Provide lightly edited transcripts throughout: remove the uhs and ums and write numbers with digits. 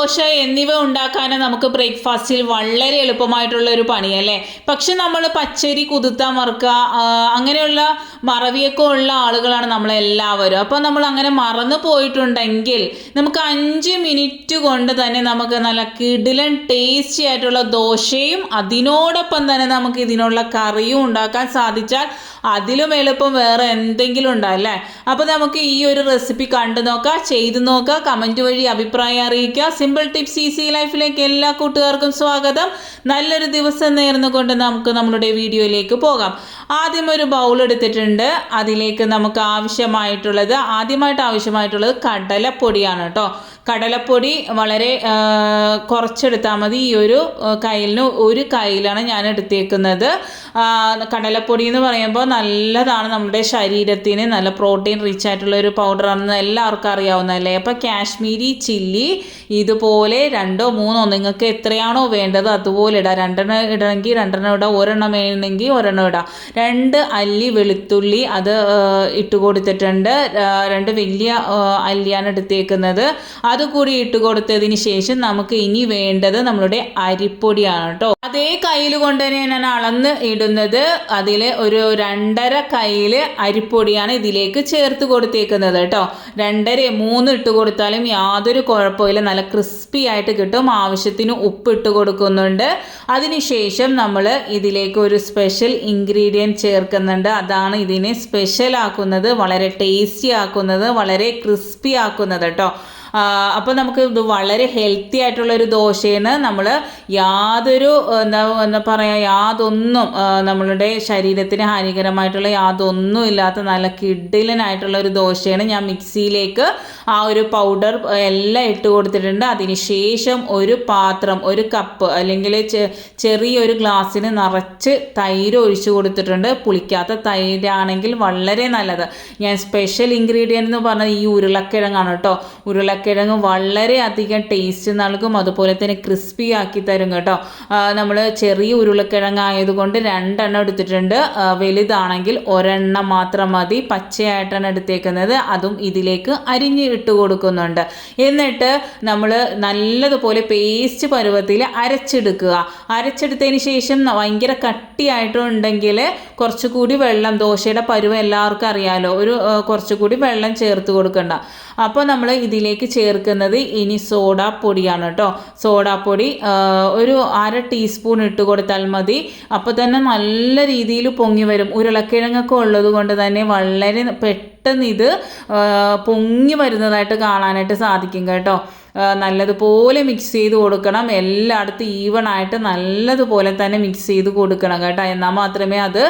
ദോശ എന്നിവ ഉണ്ടാക്കാൻ നമുക്ക് ബ്രേക്ക്ഫാസ്റ്റിൽ വളരെ എളുപ്പമായിട്ടുള്ള ഒരു പണിയല്ലേ. പക്ഷെ നമ്മൾ പച്ചരി കുതിർത്താൻ മറക്കുക, അങ്ങനെയുള്ള മറവിയൊക്കെ ഉള്ള ആളുകളാണ് നമ്മളെല്ലാവരും. അപ്പോൾ നമ്മൾ അങ്ങനെ മറന്നു പോയിട്ടുണ്ടെങ്കിൽ നമുക്ക് 5 മിനിറ്റ് കൊണ്ട് തന്നെ നമുക്ക് നല്ല കിടിലൻ ടേസ്റ്റി ആയിട്ടുള്ള ദോശയും അതിനോടൊപ്പം തന്നെ നമുക്ക് ഇതിനുള്ള കറിയും ഉണ്ടാക്കാൻ സാധിച്ചാൽ അതിലും എളുപ്പം വേറെ എന്തെങ്കിലും ഉണ്ടല്ലേ. അപ്പോൾ നമുക്ക് ഈ ഒരു റെസിപ്പി കണ്ടു നോക്കാം, ചെയ്തു നോക്കുക, കമൻറ്റ് വഴി അഭിപ്രായം അറിയിക്കുക. സിമ്പിൾ ടിപ്സ് ഈസി ലൈഫിലേക്ക് എല്ലാ കൂട്ടുകാർക്കും സ്വാഗതം. നല്ലൊരു ദിവസം നേർന്നുകൊണ്ട് നമുക്ക് നമ്മുടെ വീഡിയോയിലേക്ക് പോകാം. ആദ്യം ഒരു ബൗൾ എടുത്തിട്ടുണ്ട്. അതിലേക്ക് നമുക്ക് ആദ്യമായിട്ട് ആവശ്യമായിട്ടുള്ളത് കടലപ്പൊടിയാണ് കേട്ടോ. കടലപ്പൊടി വളരെ കുറച്ചെടുത്താൽ മതി. ഈ ഒരു ഒരു കയ്യിലാണ് ഞാൻ എടുത്തേക്കുന്നത്. കടലപ്പൊടി എന്ന് പറയുമ്പോൾ നല്ലതാണ്, നമ്മുടെ ശരീരത്തിന് നല്ല പ്രോട്ടീൻ റിച്ച് ആയിട്ടുള്ള ഒരു പൗഡറാണെന്ന് എല്ലാവർക്കും അറിയാവുന്നതല്ലേ. അപ്പോൾ കാശ്മീരി ചില്ലി ഇതുപോലെ 2 3 നിങ്ങൾക്ക് എത്രയാണോ വേണ്ടത് അതുപോലെ ഇടാം. 2 ഇടണമെങ്കിൽ 2 ഇടാം, 1 വേണമെങ്കിൽ 1 ഇടാം. 2 അല്ലി വെളുത്തുള്ളി അത് ഇട്ട് കൊടുത്തിട്ടുണ്ട്. 2 വലിയ അല്ലിയാണ് എടുത്തേക്കുന്നത്. അതുകൂടി ഇട്ട് കൊടുത്തതിന് ശേഷം നമുക്ക് ഇനി വേണ്ടത് നമ്മളുടെ അരിപ്പൊടിയാണ് കേട്ടോ. അതേ കയ്യിൽ കൊണ്ട് തന്നെ ഞാൻ അളന്ന് ഇടുന്നത്. അതിൽ ഒരു 2.5 കയ്യിൽ അരിപ്പൊടിയാണ് ഇതിലേക്ക് ചേർത്ത് കൊടുത്തേക്കുന്നത് കേട്ടോ. 2.5 3 ഇട്ട് കൊടുത്താലും യാതൊരു കുഴപ്പമില്ല, നല്ല ക്രിസ്പി ആയിട്ട് കിട്ടും. ആവശ്യത്തിന് ഉപ്പ് ഇട്ട് കൊടുക്കുന്നുണ്ട്. അതിനുശേഷം നമ്മൾ ഇതിലേക്ക് ഒരു സ്പെഷ്യൽ ഇൻഗ്രീഡിയൻറ്റ് ചേർക്കുന്നുണ്ട്. അതാണ് ഇതിനെ സ്പെഷ്യൽ ആക്കുന്നത്, വളരെ ടേസ്റ്റി ആക്കുന്നത്, വളരെ ക്രിസ്പി ആക്കുന്നത് കേട്ടോ. അപ്പോൾ നമുക്ക് ഇത് വളരെ ഹെൽത്തി ആയിട്ടുള്ളൊരു ദോശയാണ്. നമ്മൾ യാതൊരു എന്താ പറയുക, യാതൊന്നും നമ്മളുടെ ശരീരത്തിന് ഹാനികരമായിട്ടുള്ള യാതൊന്നും ഇല്ലാത്ത നല്ല കിഡിലനായിട്ടുള്ള ഒരു ദോശയാണ്. ഞാൻ മിക്സിയിലേക്ക് ആ ഒരു പൗഡർ എല്ലാം ഇട്ട് കൊടുത്തിട്ടുണ്ട്. അതിനുശേഷം ഒരു പാത്രം, ഒരു കപ്പ് അല്ലെങ്കിൽ ചെറിയൊരു ഗ്ലാസ്സിന് നിറച്ച് തൈര് ഒഴിച്ചു കൊടുത്തിട്ടുണ്ട്. പുളിക്കാത്ത തൈരാണെങ്കിൽ വളരെ നല്ലത്. ഞാൻ സ്പെഷ്യൽ ഇൻഗ്രീഡിയൻ്റ് എന്ന് പറഞ്ഞത് ഈ ഉരുളക്കിഴങ്ങാണ് കേട്ടോ. ഉരുളക്കിഴങ്ങ് വളരെയധികം ടേസ്റ്റ് നൽകും, അതുപോലെ തന്നെ ക്രിസ്പി ആക്കി തരും കേട്ടോ. നമ്മൾ ചെറിയ ഉരുളക്കിഴങ്ങ് ആയതുകൊണ്ട് 2 എടുത്തിട്ടുണ്ട്. വലുതാണെങ്കിൽ 1 മാത്രം മതി. പച്ചയായിട്ടാണ് എടുത്തേക്കുന്നത്. അതും ഇതിലേക്ക് അരിഞ്ഞ് ഇട്ട് കൊടുക്കുന്നുണ്ട്. എന്നിട്ട് നമ്മൾ നല്ലതുപോലെ പേസ്റ്റ് പരുവത്തിൽ അരച്ചെടുക്കുക. അരച്ചെടുത്തതിന് ശേഷം ഭയങ്കര കട്ടിയായിട്ടുണ്ടെങ്കിൽ കുറച്ചുകൂടി വെള്ളം, ദോശയുടെ പരുവം എല്ലാവർക്കും അറിയാമല്ലോ, കുറച്ചുകൂടി വെള്ളം ചേർത്ത് കൊടുക്കണ്ട. അപ്പോൾ നമ്മൾ ഇതിലേക്ക് ചേർക്കുന്നത് ഇനി സോഡാപ്പൊടിയാണ് കേട്ടോ. സോഡാപ്പൊടി ഒരു 1/2 ടീസ്പൂൺ ഇട്ട് കൊടുത്താൽ മതി. അപ്പോൾ തന്നെ നല്ല രീതിയിൽ പൊങ്ങി വരും. ഉരുളക്കിഴങ്ങൊക്കെ ഉള്ളത് കൊണ്ട് തന്നെ വളരെ പെട്ടെന്ന് ഇത് പൊങ്ങി വരുന്നതായിട്ട് കാണാനായിട്ട് സാധിക്കും കേട്ടോ. നല്ലതുപോലെ മിക്സ് ചെയ്ത് കൊടുക്കണം. എല്ലായിടത്തും ഈവണായിട്ട് നല്ലതുപോലെ തന്നെ മിക്സ് ചെയ്ത് കൊടുക്കണം കേട്ടോ. എന്നാൽ മാത്രമേ അത്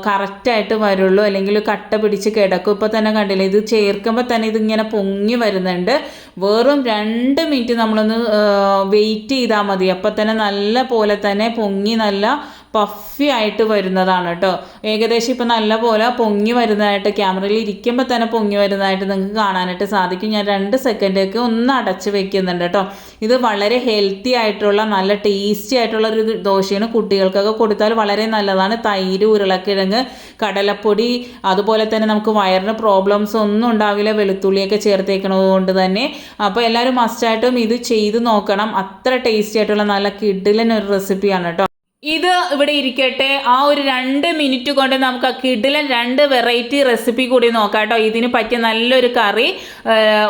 കറക്റ്റായിട്ട് വരുള്ളൂ, അല്ലെങ്കിൽ കട്ട പിടിച്ച് കിടക്കും. ഇപ്പോൾ തന്നെ കണ്ടില്ലേ, ഇത് ചേർക്കുമ്പോൾ തന്നെ ഇതിങ്ങനെ പൊങ്ങി വരുന്നുണ്ട്. വെറും 2 മിനിറ്റ് നമ്മളൊന്ന് വെയിറ്റ് ചെയ്താൽ മതി. അപ്പോൾ തന്നെ നല്ല പോലെ തന്നെ പൊങ്ങി നല്ല പഫി ആയിട്ട് വരുന്നതാണ് കേട്ടോ. ഏകദേശം ഇപ്പം നല്ല പോലെ പൊങ്ങി വരുന്നതായിട്ട് ക്യാമറയിൽ ഇരിക്കുമ്പോൾ തന്നെ പൊങ്ങി വരുന്നതായിട്ട് നിങ്ങൾക്ക് കാണാനായിട്ട് സാധിക്കും. ഞാൻ 2 സെക്കൻഡൊക്കെ ഒന്ന് അടച്ച് വെക്കുന്നുണ്ട് കേട്ടോ. ഇത് വളരെ ഹെൽത്തി ആയിട്ടുള്ള നല്ല ടേസ്റ്റി ആയിട്ടുള്ള ഒരു ദോശയാണ്. കുട്ടികൾക്കൊക്കെ കൊടുത്താൽ വളരെ നല്ലതാണ്. തൈര്, ഉരുളക്കിഴങ്ങ്, കടലപ്പൊടി, അതുപോലെ തന്നെ നമുക്ക് വയറിന് പ്രോബ്ലംസ് ഒന്നും ഉണ്ടാവില്ല വെളുത്തുള്ളിയൊക്കെ ചേർത്തേക്കുന്നത് കൊണ്ട് തന്നെ. അപ്പോൾ എല്ലാവരും മസ്റ്റായിട്ടും ഇത് ചെയ്ത് നോക്കണം. അത്ര ടേസ്റ്റി ആയിട്ടുള്ള നല്ല കിഡിലൻ ഒരു റെസിപ്പിയാണ് കേട്ടോ. ഇത് ഇവിടെ ഇരിക്കട്ടെ. ആ ഒരു 2 മിനിറ്റ് കൊണ്ട് നമുക്ക് ആ കിടിലൻ 2 വെറൈറ്റി റെസിപ്പി കൂടി നോക്കാം കേട്ടോ. ഇതിന് പറ്റിയ നല്ലൊരു കറി,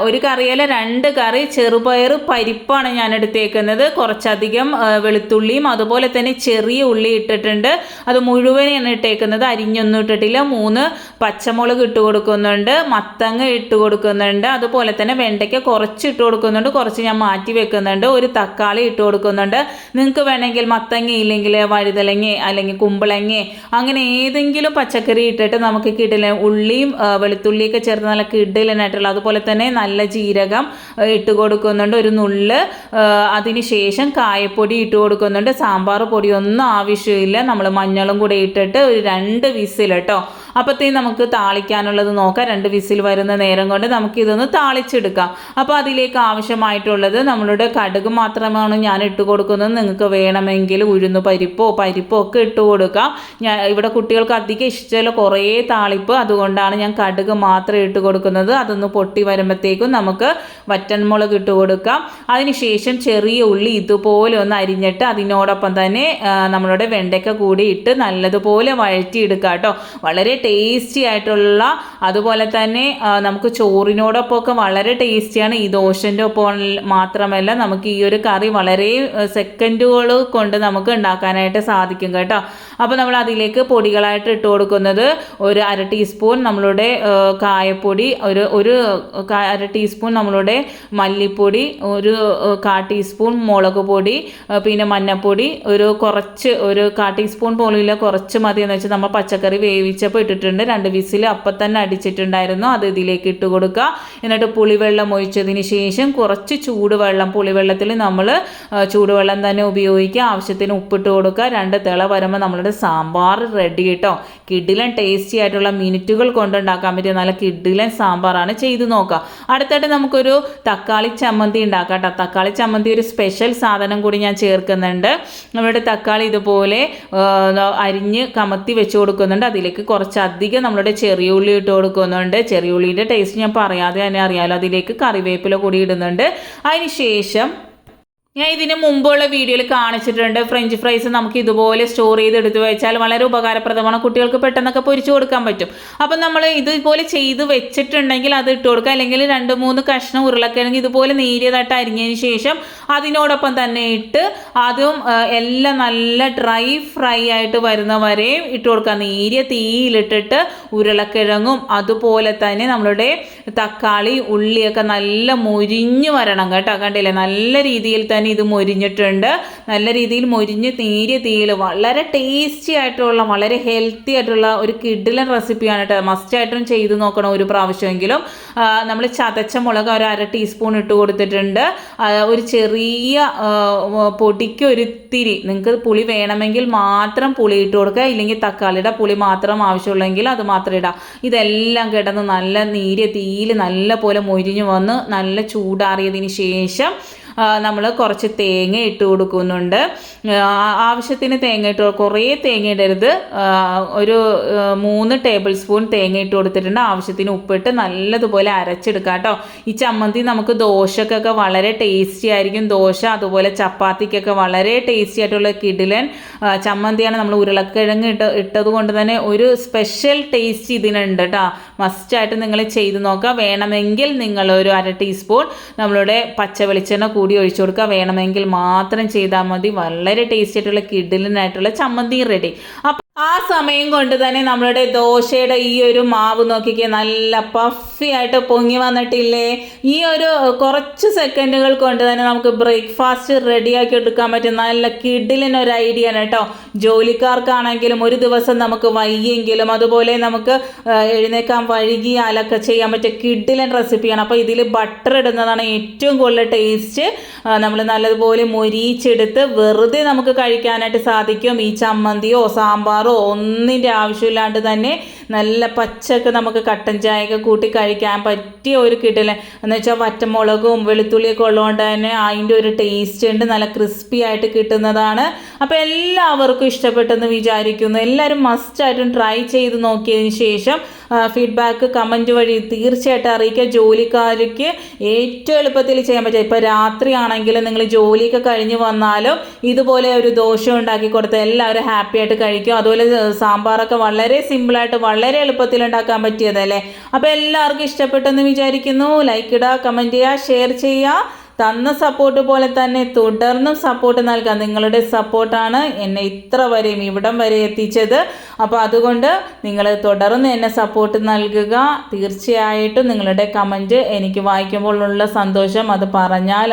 ഒരു കറിയല്ല 2 കറി. ചെറുപയർ പരിപ്പാണ് ഞാൻ എടുത്തേക്കുന്നത്. കുറച്ചധികം വെളുത്തുള്ളിയും അതുപോലെ തന്നെ ചെറിയ ഉള്ളി ഇട്ടിട്ടുണ്ട്. അത് മുഴുവനാണ് ഇട്ടേക്കുന്നത്, അരിഞ്ഞൊന്നും ഇട്ടിട്ടില്ല. 3 പച്ചമുളക് ഇട്ട് കൊടുക്കുന്നുണ്ട്, മത്തങ്ങ ഇട്ട് കൊടുക്കുന്നുണ്ട്, അതുപോലെ തന്നെ വെണ്ടയ്ക്ക കുറച്ച് ഇട്ട് കൊടുക്കുന്നുണ്ട്, കുറച്ച് ഞാൻ മാറ്റി വെക്കുന്നുണ്ട്. ഒരു തക്കാളി ഇട്ട് കൊടുക്കുന്നുണ്ട്. നിങ്ങൾക്ക് വേണമെങ്കിൽ മത്തങ്ങ ഇല്ലെങ്കിൽ വഴുതലങ്ങ അല്ലെങ്കിൽ കുമ്പളങ്ങ അങ്ങനെ ഏതെങ്കിലും പച്ചക്കറി ഇട്ടിട്ട് നമുക്ക് കിടിലൻ, ഉള്ളിയും വെളുത്തുള്ളിയൊക്കെ ചേർത്ത് നല്ല കിടിലനായിട്ടുള്ള, അതുപോലെ തന്നെ നല്ല ജീരകം ഇട്ട് കൊടുക്കുന്നുണ്ട്, ഒരു നുള്ള്. അതിനുശേഷം കായപ്പൊടി ഇട്ട് കൊടുക്കുന്നുണ്ട്. സാമ്പാർ പൊടിയൊന്നും ആവശ്യമില്ല. നമ്മൾ മഞ്ഞളും കൂടെ ഇട്ടിട്ട് ഒരു 2 വിസിൽ കേട്ടോ. അപ്പോഴത്തേക്കും നമുക്ക് താളിക്കാനുള്ളത് നോക്കാം. 2 വിസിൽ വരുന്ന നേരം കൊണ്ട് നമുക്കിതൊന്ന് താളിച്ചെടുക്കാം. അപ്പോൾ അതിലേക്ക് ആവശ്യമായിട്ടുള്ളത് നമ്മളുടെ കടുക് മാത്രമാണ് ഞാൻ ഇട്ട് കൊടുക്കുന്നത്. നിങ്ങൾക്ക് വേണമെങ്കിൽ ഉഴുന്ന് പരിപ്പോ ഒക്കെ ഇട്ട് കൊടുക്കാം. ഇവിടെ കുട്ടികൾക്ക് അധികം ഇഷ്ടമുള്ള കുറേ താളിപ്പ്, അതുകൊണ്ടാണ് ഞാൻ കടുക് മാത്രം ഇട്ട് കൊടുക്കുന്നത്. അതൊന്ന് പൊട്ടി വരുമ്പോഴത്തേക്കും നമുക്ക് വറ്റൻമുളക് ഇട്ട് കൊടുക്കാം. അതിനുശേഷം ചെറിയ ഉള്ളി ഇതുപോലെ ഒന്ന് അരിഞ്ഞിട്ട് അതിനോടൊപ്പം തന്നെ നമ്മളുടെ വെണ്ടയ്ക്ക കൂടി ഇട്ട് നല്ലതുപോലെ വഴറ്റിയെടുക്കുക കേട്ടോ. വളരെ ടേസ്റ്റി ആയിട്ടുള്ള, അതുപോലെ തന്നെ നമുക്ക് ചോറിനോടൊപ്പമൊക്കെ വളരെ ടേസ്റ്റിയാണ്. ഈ ദോശൻ്റെ ഒപ്പം മാത്രമല്ല നമുക്ക് ഈ ഒരു കറി വളരെ സെക്കൻഡുകൾ കൊണ്ട് നമുക്ക് ഉണ്ടാക്കാനായിട്ട് സാധിക്കും കേട്ടോ. അപ്പോൾ നമ്മൾ അതിലേക്ക് പൊടികളായിട്ട് ഇട്ട് കൊടുക്കുന്നത് ഒരു 1/2 ടീസ്പൂൺ നമ്മളുടെ കായപ്പൊടി, ഒരു 1/2 ടീസ്പൂൺ നമ്മളുടെ മല്ലിപ്പൊടി, ഒരു 1/4 ടീസ്പൂൺ മുളക് പൊടി, പിന്നെ മഞ്ഞൾപ്പൊടി ഒരു 1/4 ടീസ്പൂൺ പോലും ഇല്ല, കുറച്ച് മതി എന്ന് വെച്ചാൽ നമ്മൾ പച്ചക്കറി വേവിച്ചപ്പോൾ ഇട്ടിട്ടുണ്ട്. 2 വിസിൽ അപ്പം തന്നെ അടിച്ചിട്ടുണ്ടായിരുന്നു. അത് ഇതിലേക്ക് ഇട്ട് കൊടുക്കുക. എന്നിട്ട് പുളിവെള്ളം ഒഴിച്ചതിന് ശേഷം കുറച്ച് ചൂടുവെള്ളം, പുളിവെള്ളത്തിൽ നമ്മൾ ചൂടുവെള്ളം തന്നെ ഉപയോഗിക്കുക. ആവശ്യത്തിന് ഉപ്പിട്ട് കൊടുക്കുക. 2 തിള വരുമ്പോൾ നമ്മളുടെ സാമ്പാർ റെഡി കേട്ടോ. കിഡിലൻ ടേസ്റ്റി ആയിട്ടുള്ള മിനിറ്റുകൾ കൊണ്ടുണ്ടാക്കാൻ പറ്റിയ നല്ല കിഡിലൻ സാമ്പാറാണ്. ചെയ്ത് നോക്കുക. അടുത്തായിട്ട് നമുക്കൊരു തക്കാളി ചമ്മന്തി ഉണ്ടാക്കാം കേട്ടോ. തക്കാളി ചമ്മന്തി ഒരു സ്പെഷ്യൽ സാധനം കൂടി ഞാൻ ചേർക്കുന്നുണ്ട്. നമ്മുടെ തക്കാളി ഇതുപോലെ അരിഞ്ഞ് കമത്തി വെച്ച് കൊടുക്കുന്നുണ്ട്. അതിലേക്ക് കുറച്ചധികം നമ്മളുടെ ചെറിയ ഉള്ളി ഇട്ട് കൊടുക്കുന്നുണ്ട്. ചെറിയ ഉള്ളിയുടെ ടേസ്റ്റ് ഞാൻ പറയാതെ തന്നെ അറിയാമല്ലോ. അതിലേക്ക് കറിവേപ്പില കൂടി ഇടുന്നുണ്ട്. അതിന് ശേഷം ഞാൻ ഇതിന് മുമ്പുള്ള വീഡിയോയിൽ കാണിച്ചിട്ടുണ്ട്. ഫ്രഞ്ച് ഫ്രൈസ് നമുക്ക് ഇതുപോലെ സ്റ്റോർ ചെയ്ത് എടുത്ത് വെച്ചാൽ വളരെ ഉപകാരപ്രദമാണ്. കുട്ടികൾക്ക് പെട്ടെന്നൊക്കെ പൊരിച്ചു കൊടുക്കാൻ പറ്റും. അപ്പം നമ്മൾ ഇതുപോലെ ചെയ്ത് വെച്ചിട്ടുണ്ടെങ്കിൽ അത് ഇട്ട് കൊടുക്കുക. അല്ലെങ്കിൽ 2-3 കഷ്ണം ഉരുളക്കിഴങ്ങ് ഇതുപോലെ നേരിയതായിട്ട് അരിഞ്ഞതിന് ശേഷം അതിനോടൊപ്പം തന്നെ ഇട്ട് അതും എല്ലാം നല്ല ഡ്രൈ ഫ്രൈ ആയിട്ട് വരുന്നവരെയും ഇട്ട് കൊടുക്കുക. നേരിയ തീയിലിട്ടിട്ട് ഉരുളക്കിഴങ്ങും അതുപോലെ തന്നെ നമ്മളുടെ തക്കാളി ഉള്ളിയൊക്കെ നല്ല മൊരിഞ്ഞ് വരണം കേട്ടോ. കണ്ടില്ലേ, നല്ല രീതിയിൽ തന്നെ ഇത് മൊരിഞ്ഞിട്ടുണ്ട്. നല്ല രീതിയിൽ മൊരിഞ്ഞ് നേരിയ തീയിൽ വളരെ ടേസ്റ്റി ആയിട്ടുള്ള, വളരെ ഹെൽത്തി ആയിട്ടുള്ള ഒരു കിഡിലൻ റെസിപ്പിയാണ് കേട്ടോ. മസ്റ്റായിട്ടും ചെയ്ത് നോക്കണം ഒരു പ്രാവശ്യമെങ്കിലും. നമ്മൾ ചതച്ച മുളക് ഒരു 1/2 ടീസ്പൂൺ ഇട്ട് കൊടുത്തിട്ടുണ്ട്. ഒരു ചെറിയ പൊടിക്ക് ഒരിത്തിരി, നിങ്ങൾക്ക് പുളി വേണമെങ്കിൽ മാത്രം പുളി ഇട്ട് കൊടുക്കുക. ഇല്ലെങ്കിൽ തക്കാളിയുടെ പുളി മാത്രം ആവശ്യമുള്ളെങ്കിൽ അത് മാത്രം ഇടാം. ഇതെല്ലാം കിടന്ന് നല്ല നേരിയ തീയിൽ നല്ല പോലെ മൊരിഞ്ഞ് വന്ന് നല്ല ചൂടാറിയതിന് ശേഷം നമ്മൾ കുറച്ച് തേങ്ങ ഇട്ട് കൊടുക്കുന്നുണ്ട്. ആവശ്യത്തിന് തേങ്ങ ഇട്ട്, കുറേ തേങ്ങ ഇടരുത്. ഒരു 3 ടേബിൾ സ്പൂൺ തേങ്ങ ഇട്ട് കൊടുത്തിട്ടുണ്ട്. ആവശ്യത്തിന് ഉപ്പിട്ട് നല്ലതുപോലെ അരച്ചെടുക്കാം കേട്ടോ. ഈ ചമ്മന്തി നമുക്ക് ദോശക്കൊക്കെ വളരെ ടേസ്റ്റി ആയിരിക്കും. ദോശ അതുപോലെ ചപ്പാത്തിക്കൊക്കെ വളരെ ടേസ്റ്റി ആയിട്ടുള്ള കിഡിലൻ ചമ്മന്തിയാണ്. നമ്മൾ ഉരുളക്കിഴങ്ങ് ഇട്ടത് കൊണ്ട് തന്നെ ഒരു സ്പെഷ്യൽ ടേസ്റ്റ് ഇതിനുണ്ട് കേട്ടോ. മസ്റ്റായിട്ട് നിങ്ങൾ ചെയ്ത് നോക്കുക. വേണമെങ്കിൽ നിങ്ങൾ ഒരു 1/2 ടീസ്പൂൺ നമ്മളുടെ പച്ച വെളിച്ചെണ്ണ കൂടി ഒഴിച്ചു കൊടുക്കുക. വേണമെങ്കിൽ മാത്രം ചെയ്താൽ മതി. വളരെ ടേസ്റ്റി ആയിട്ടുള്ള കിഡിലിനായിട്ടുള്ള ചമ്മന്തി റെഡി. അപ്പം ആ സമയം കൊണ്ട് തന്നെ നമ്മളുടെ ദോശയുടെ ഈ ഒരു മാവ് നോക്കിക്കേ, നല്ല പഫി ആയിട്ട് പൊങ്ങി വന്നിട്ടില്ലേ. ഈ ഒരു കുറച്ച് സെക്കൻഡുകൾ കൊണ്ട് തന്നെ നമുക്ക് ബ്രേക്ക്ഫാസ്റ്റ് റെഡിയാക്കി എടുക്കാൻ പറ്റും. നല്ല കിഡിലിനൊരു ഐഡിയ ആണ് കേട്ടോ. ജോലിക്കാർക്കാണെങ്കിലും ഒരു ദിവസം നമുക്ക് വയ്യെങ്കിലും അതുപോലെ നമുക്ക് എഴുന്നേക്കാൻ വൈകിയാലൊക്കെ ചെയ്യാൻ പറ്റിയ കിഡിലൻ റെസിപ്പിയാണ്. അപ്പോൾ ഇതിൽ ബട്ടർ ഇടുന്നതാണ് ഏറ്റവും കൂടുതൽ ടേസ്റ്റ്. നമ്മൾ നല്ലതുപോലെ മൊരിച്ചെടുത്ത് വെറുതെ നമുക്ക് കഴിക്കാനായിട്ട് സാധിക്കും. ഈ ചമ്മന്തിയോ സാമ്പാറോ ഒന്നിൻ്റെ ആവശ്യമില്ലാണ്ട് തന്നെ നല്ല പച്ചക്ക് നമുക്ക് കട്ടൻ ചായയൊക്കെ കൂട്ടി കഴിക്കാൻ പറ്റിയ ഒരു കിഡിലൻ എന്ന് വെച്ചാൽ വറ്റമുളകും വെളുത്തുള്ളിയൊക്കെ ഉള്ളതുകൊണ്ട് തന്നെ അതിൻ്റെ ഒരു ടേസ്റ്റ് ഉണ്ട്. നല്ല ക്രിസ്പി ആയിട്ട് കിട്ടുന്നതാണ്. അപ്പോൾ എല്ലാവർക്കും ഇഷ്ടപ്പെട്ടെന്ന് വിചാരിക്കുന്നു. എല്ലാവരും മസ്റ്റായിട്ടും ട്രൈ ചെയ്ത് നോക്കിയതിന് ശേഷം ഫീഡ്ബാക്ക് കമൻറ്റ് വഴി തീർച്ചയായിട്ടും അറിയിക്കുക. ജോലിക്കാർക്ക് ഏറ്റവും എളുപ്പത്തിൽ ചെയ്യാൻ പറ്റുക. ഇപ്പോൾ രാത്രി ആണെങ്കിലും നിങ്ങൾ ജോലിയൊക്കെ കഴിഞ്ഞ് വന്നാലും ഇതുപോലെ ഒരു ദോശ ഉണ്ടാക്കി കൊടുത്താൽ എല്ലാവരും ഹാപ്പി ആയിട്ട് കഴിക്കും. അതുപോലെ സാമ്പാറൊക്കെ വളരെ സിമ്പിളായിട്ട് വളരെ എളുപ്പത്തിൽ ഉണ്ടാക്കാൻ പറ്റിയതല്ലേ. അപ്പോൾ എല്ലാവർക്കും ഇഷ്ടപ്പെട്ടെന്ന് വിചാരിക്കുന്നു. ലൈക്ക് ഇടുക, കമൻറ്റ് ചെയ്യുക, ഷെയർ ചെയ്യുക. തന്ന സപ്പോർട്ട് പോലെ തന്നെ തുടർന്നും സപ്പോർട്ട് നൽകാം. നിങ്ങളുടെ സപ്പോർട്ടാണ് എന്നെ ഇത്ര വരെയും ഇവിടം വരെ എത്തിച്ചത്. അപ്പോൾ അതുകൊണ്ട് നിങ്ങൾ തുടർന്ന് എന്നെ സപ്പോർട്ട് നൽകുക. തീർച്ചയായിട്ടും നിങ്ങളുടെ കമൻറ്റ് എനിക്ക് വായിക്കുമ്പോഴുള്ള സന്തോഷം അത് പറഞ്ഞാൽ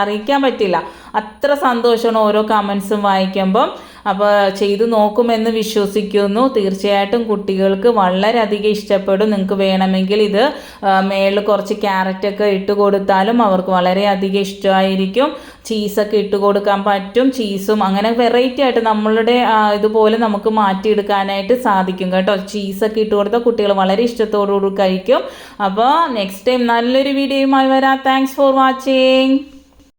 അറിയിക്കാൻ പറ്റില്ല. അത്ര സന്തോഷമാണ് ഓരോ കമൻസും വായിക്കുമ്പം. അപ്പോൾ ചെയ്തു നോക്കുമെന്ന് വിശ്വസിക്കുന്നു. തീർച്ചയായിട്ടും കുട്ടികൾക്ക് വളരെയധികം ഇഷ്ടപ്പെടും. നിങ്ങൾക്ക് വേണമെങ്കിൽ ഇത് മേളിൽ കുറച്ച് ക്യാരറ്റൊക്കെ ഇട്ട് കൊടുത്താലും അവർക്ക് വളരെയധികം ഇഷ്ടമായിരിക്കും. ചീസൊക്കെ ഇട്ട് കൊടുക്കാൻ പറ്റും. ചീസും അങ്ങനെ വെറൈറ്റി ആയിട്ട് നമ്മളുടെ ഇതുപോലെ നമുക്ക് മാറ്റിയെടുക്കാനായിട്ട് സാധിക്കും കേട്ടോ. ചീസൊക്കെ ഇട്ട് കൊടുത്താൽ കുട്ടികൾ വളരെ ഇഷ്ടത്തോടുകൂടി കഴിക്കും. അപ്പോൾ നെക്സ്റ്റ് ടൈം നല്ലൊരു വീഡിയോയുമായി വരാം. Thanks for watching.